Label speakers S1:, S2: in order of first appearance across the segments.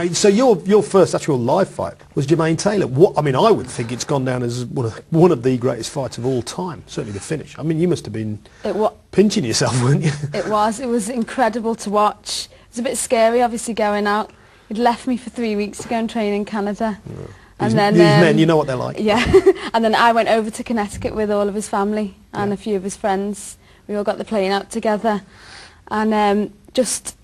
S1: mean, so your first actual live fight was Jermaine Taylor. What, I mean, I would think it's gone down as one of the greatest fights of all time, certainly the finish. I mean, you must have been pinching yourself, weren't you?
S2: It was incredible to watch. It was a bit scary, obviously, going out. He'd left me for 3 weeks to go and train in Canada. Yeah. And then,
S1: these men, you know what they're like.
S2: Yeah, and then I went over to Connecticut with all of his family and a few of his friends. We all got the plane out together, and just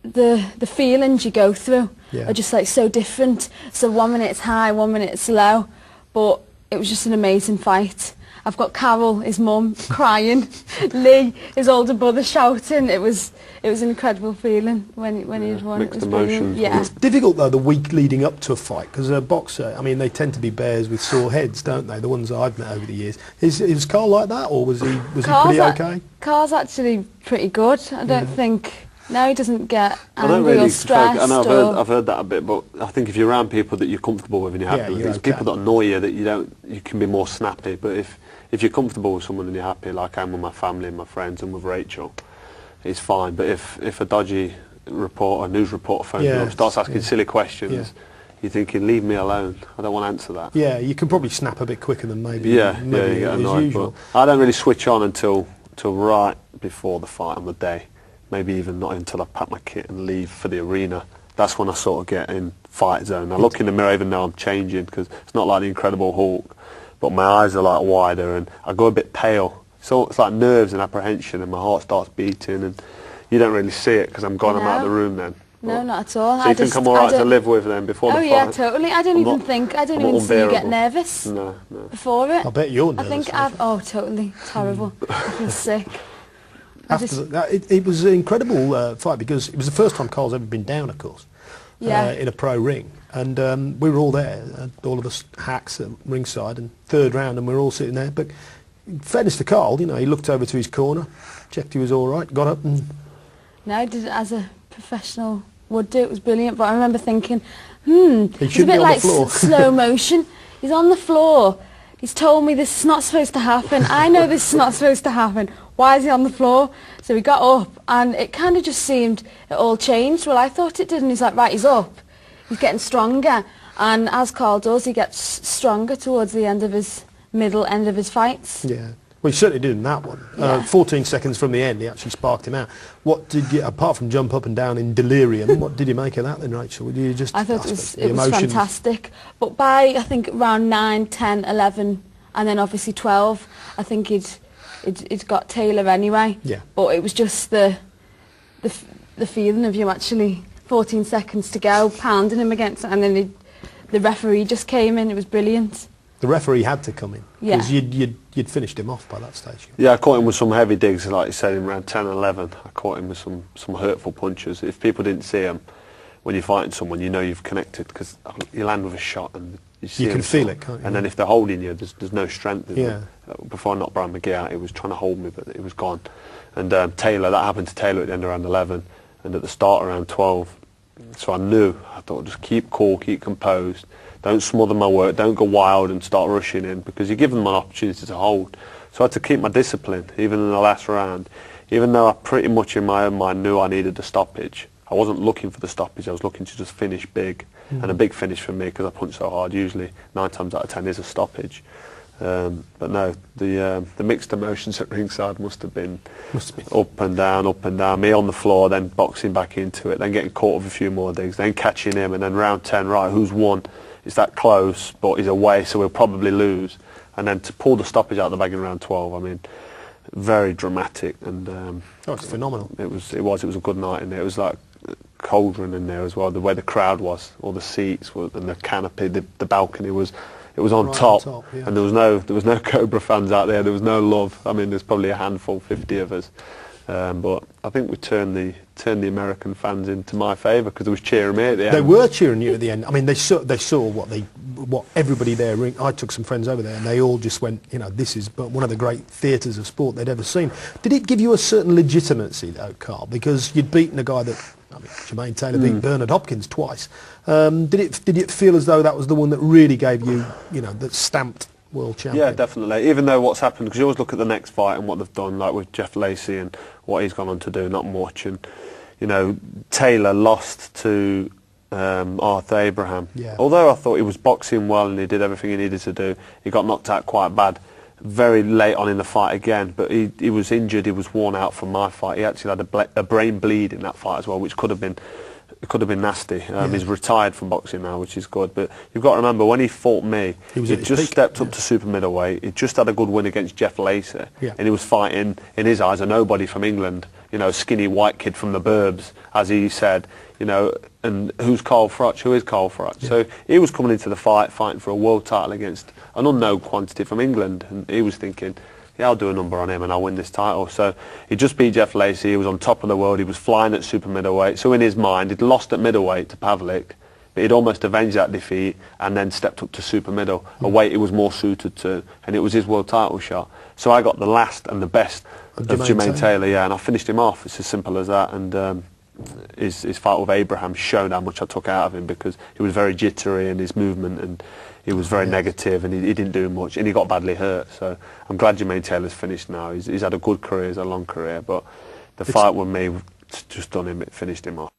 S2: the feelings you go through are just like so different. So 1 minute it's high, 1 minute it's low, but it was just an amazing fight. I've got Carol, his mum, crying, Lee, his older brother, shouting. It was an incredible feeling when he'd won.
S3: Mixed
S2: it was
S3: emotions.
S2: brilliant. Yeah.
S1: It's difficult though the week leading up to a fight, because a boxer, I mean, they tend to be bears with sore heads, don't they? The ones that I've met over the years. Is Carl like that, or was he pretty okay?
S2: Carl's actually pretty good. I don't think. No, he doesn't get angry
S3: really
S2: or stressed.
S3: I know I've heard that a bit, but I think if you're around people that you're comfortable with and you're happy with, it's people that annoy you that you can be more snappy. But if you're comfortable with someone and you're happy, like I am with my family and my friends and with Rachel, it's fine. But if a dodgy reporter, news reporter phones you up, starts asking silly questions, you're thinking, leave me alone. I don't want to answer that.
S1: Yeah, you can probably snap a bit quicker than maybe.
S3: You get annoyed. But I don't really switch on until right before the fight on the day. Maybe even not until I pack my kit and leave for the arena. That's when I sort of get in fight zone. I look in the mirror even though I'm changing, because it's not like the Incredible Hulk, but my eyes are like wider and I go a bit pale. So it's like nerves and apprehension, and my heart starts beating, and you don't really see it because I'm gone. I'm out of the room then.
S2: No, not at all.
S3: So you think I'm alright to live with then before the fight?
S2: Oh yeah, totally. I don't even see you get nervous before it.
S1: I bet you're nervous.
S2: Totally. It's horrible. I feel sick.
S1: After that, it was an incredible fight, because it was the first time Carl's ever been down, of course, in a pro ring. And we were all there, all of us hacks at ringside, and third round, and we were all sitting there. But in fairness to Carl, you know, he looked over to his corner, checked he was all right, got up and...
S2: No, he did it as a professional would do. It was brilliant. But I remember thinking, it's a bit like slow motion. He's on the floor. He's told me this is not supposed to happen. I know this is not supposed to happen. Why is he on the floor? So we got up, and it kind of just seemed it all changed. Well, I thought it did, and he's like, right, he's up. He's getting stronger. And as Carl does, he gets stronger towards the end of his end of his fights.
S1: Yeah. Well, he certainly did in that one. 14 seconds from the end, he actually sparked him out. What did you, apart from jump up and down in delirium, what did you make of that then, Rachel? Did you just...
S2: I thought it was fantastic. But by, I think, around 9, 10, 11, and then obviously 12, I think he'd got Taylor anyway.
S1: Yeah.
S2: But it was just the feeling of you actually 14 seconds to go, pounding him against it, and then the referee just came in. It was brilliant.
S1: The referee had to come in, because you'd finished him off by that stage.
S3: Yeah, I caught him with some heavy digs, like you said, in round 10 and 11. I caught him with some hurtful punches. If people didn't see him, when you're fighting someone, you know you've connected, because you land with a shot and you
S1: can feel it, can't you?
S3: And then if they're holding you, there's no strength.
S1: Yeah.
S3: Before I knocked Brian McGee out, he was trying to hold me, but it was gone. And Taylor, that happened to Taylor at the end of round 11, and at the start around 12. So I thought, just keep cool, keep composed. Don't smother my work, don't go wild and start rushing in, because you give them an opportunity to hold. So I had to keep my discipline, even in the last round. Even though I pretty much in my own mind knew I needed a stoppage, I wasn't looking for the stoppage, I was looking to just finish big. And a big finish for me, because I punch so hard, usually 9 times out of 10 is a stoppage. But no, the mixed emotions at ringside must have been up and down, me on the floor, then boxing back into it, then getting caught with a few more digs, then catching him, and then round 10, right, who's won? It's that close, but he's away, so we'll probably lose. And then to pull the stoppage out of the bag in round 12, I mean, very dramatic. And
S1: it's phenomenal.
S3: It was a good night in there. It was like cauldron in there as well. The way the crowd was, all the seats and the canopy, the balcony was on top, and there was no Cobra fans out there. There was no love. I mean, there's probably a handful, 50 of us. But I think we turned the American fans into my favour, because they was cheering me at the end.
S1: They were cheering you at the end. I mean, they saw what everybody there. I took some friends over there, and they all just went, you know, this is one of the great theatres of sport they'd ever seen. Did it give you a certain legitimacy though, Carl, because you'd beaten a guy that, I mean, Jermaine Taylor beat Bernard Hopkins twice. Did it feel as though that was the one that really gave you, you know, that stamped world champion?
S3: Yeah, definitely. Even though what's happened, because you always look at the next fight and what they've done, like with Jeff Lacey and what he's gone on to do, not much. And you know, Taylor lost to Arthur Abraham.
S1: Yeah.
S3: Although I thought he was boxing well and he did everything he needed to do, he got knocked out quite bad very late on in the fight again, but he was injured, he was worn out from my fight. He actually had a brain bleed in that fight as well, which could have been nasty. He's retired from boxing now, which is good, but you've got to remember, when he fought me, he just stepped up to super middleweight. He just had a good win against Jeff Lacey, and he was fighting, in his eyes, a nobody from England, you know, skinny white kid from the burbs, as he said, you know, and who's Carl Froch? Who is Carl Froch? So he was coming into the fight, fighting for a world title against an unknown quantity from England, and he was thinking, yeah, I'll do a number on him and I'll win this title. So he just beat Jeff Lacey, he was on top of the world, he was flying at super middleweight, so in his mind, he'd lost at middleweight to Pavlik, but he'd almost avenged that defeat and then stepped up to super middle, a weight he was more suited to, and it was his world title shot. So I got the last and the best of Jermaine Taylor, and I finished him off. It's as simple as that. And his fight with Abraham showed how much I took out of him, because he was very jittery in his movement and he was very negative, and he didn't do much, and he got badly hurt. So I'm glad Jermaine Taylor's finished now. He's had a good career, he's had a long career, but the fight with me just done him, it finished him off.